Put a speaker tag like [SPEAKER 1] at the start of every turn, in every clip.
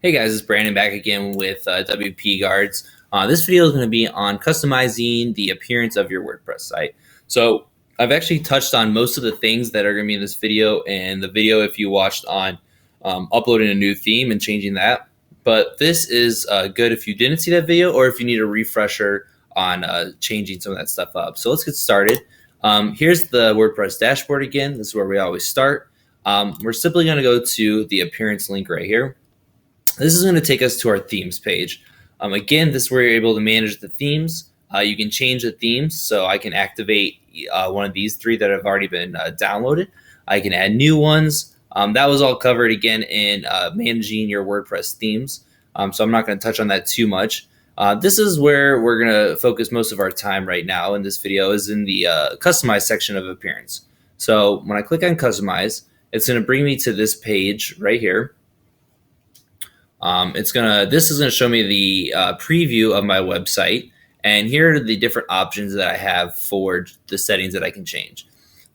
[SPEAKER 1] Hey guys, it's Brandon back again with WP Guards. This video is going to be on customizing the appearance of your WordPress site. So I've actually touched on most of the things that are going to be in this video and the video if you watched on uploading a new theme and changing that. But this is good if you didn't see that video or if you need a refresher on changing some of that stuff up. So let's get started. Here's the WordPress dashboard again. This is where we always start. We're simply going to go to the appearance link right here. This is going to take us to our themes page. Again, this is where you're able to manage the themes. You can change the themes, so I can activate one of these three that have already been downloaded. I can add new ones. That was all covered again in managing your WordPress themes, so I'm not going to touch on that too much. This is where we're going to focus most of our time right now in this video is in the customize section of appearance. So when I click on customize, it's going to bring me to this page right here. This is gonna show me the preview of my website, and here are the different options that I have for the settings that I can change.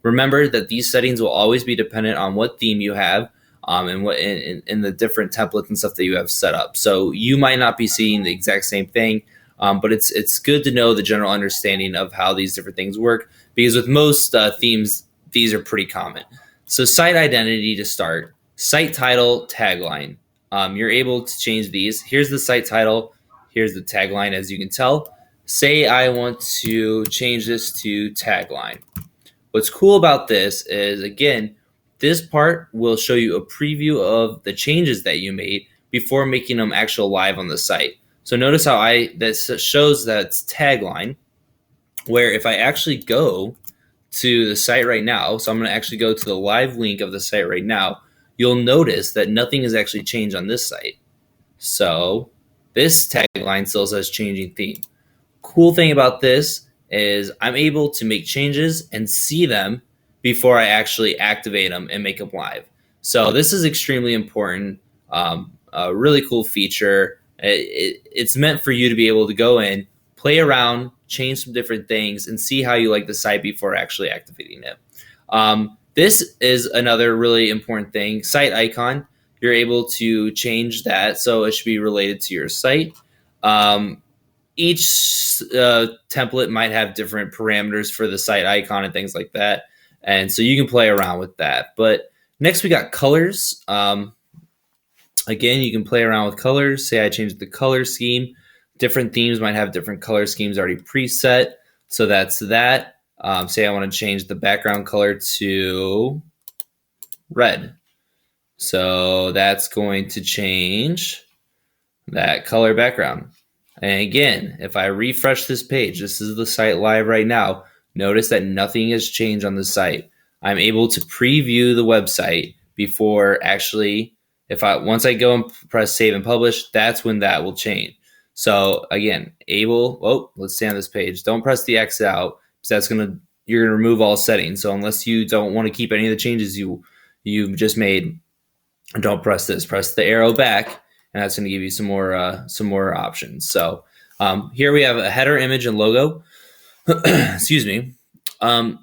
[SPEAKER 1] Remember that these settings will always be dependent on what theme you have and what in the different templates and stuff that you have set up. So you might not be seeing the exact same thing, but it's good to know the general understanding of how these different things work, because with most themes, these are pretty common. So site identity to start, site title, tagline. You're able to change these. Here's the site title. Here's the tagline, as you can tell. Say I want to change this to tagline. What's cool about this is, again, this part will show you a preview of the changes that you made before making them actual live on the site. So notice how this shows that it's tagline, where if I actually go to the site right now, so I'm going to actually go to the live link of the site right now, you'll notice that nothing has actually changed on this site. So this tagline still says changing theme. Cool thing about this is I'm able to make changes and see them before I actually activate them and make them live. So this is extremely important, a really cool feature. It's meant for you to be able to go in, play around, change some different things, and see how you like the site before actually activating it. This is another really important thing. Site icon, you're able to change that so it should be related to your site. Each template might have different parameters for the site icon and things like that. And so you can play around with that. But next we got colors. Again, you can play around with colors. Say I changed the color scheme. Different themes might have different color schemes already preset. So that's that. Say I want to change the background color to red. So that's going to change that color background. And again, if I refresh this page, this is the site live right now. Notice that nothing has changed on the site. I'm able to preview the website before actually, once I go and press save and publish, that's when that will change. So again, let's stay on this page. Don't press the X out, because you're gonna remove all settings. So unless you don't want to keep any of the changes you've just made, don't press this. Press the arrow back, and that's gonna give you some more options. So here we have a header image and logo. Excuse me.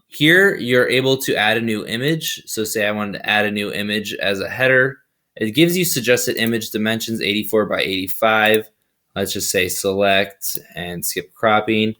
[SPEAKER 1] Here you're able to add a new image. So say I wanted to add a new image as a header. It gives you suggested image dimensions 84 by 85. Let's just say select and skip cropping.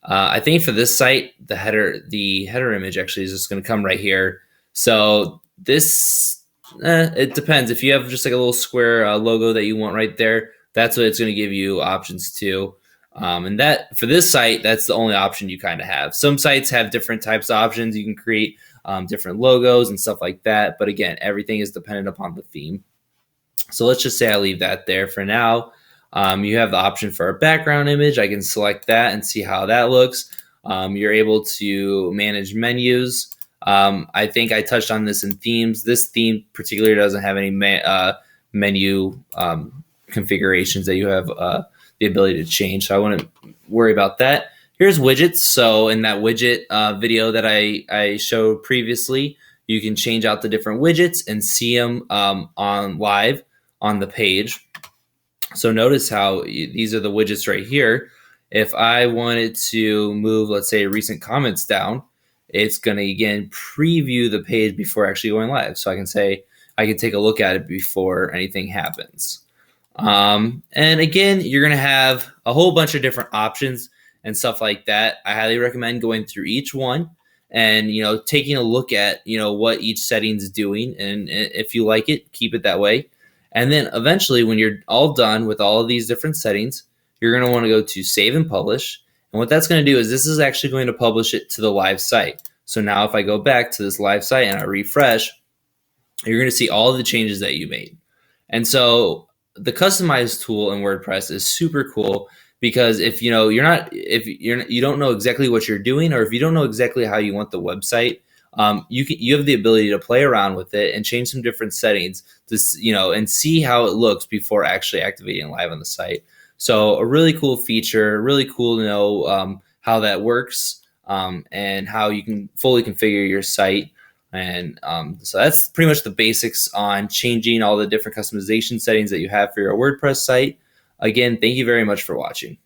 [SPEAKER 1] I think for this site, the header image actually is just going to come right here. So this, it depends. If you have just like a little square logo that you want right there, that's what it's going to give you options to. And that for this site, that's the only option you kind of have. Some sites have different types of options. You can create different logos and stuff like that. But again, everything is dependent upon the theme. So let's just say I leave that there for now. You have the option for a background image. I can select that and see how that looks. You're able to manage menus. I think I touched on this in themes. This theme particularly doesn't have any menu configurations that you have the ability to change. So I wouldn't worry about that. Here's widgets. So in that widget video that I showed previously, you can change out the different widgets and see them on live on the page. So notice how these are the widgets right here. If I wanted to move, let's say, recent comments down, it's going to, again, preview the page before actually going live. So I can say, I can take a look at it before anything happens. And again, you're going to have a whole bunch of different options and stuff like that. I highly recommend going through each one and, taking a look at, what each setting is doing. And if you like it, keep it that way. And then eventually, when you're all done with all of these different settings, you're going to want to go to save and publish. And what that's going to do is this is actually going to publish it to the live site. So now if I go back to this live site and I refresh, you're going to see all of the changes that you made. And so the customize tool in WordPress is super cool because if you don't know exactly what you're doing, or if you don't know exactly how you want the website, you have the ability to play around with it and change some different settings to and see how it looks before actually activating live on the site. So a really cool feature, really cool to know how that works, and how you can fully configure your site. And so that's pretty much the basics on changing all the different customization settings that you have for your WordPress site. Again, thank you very much for watching.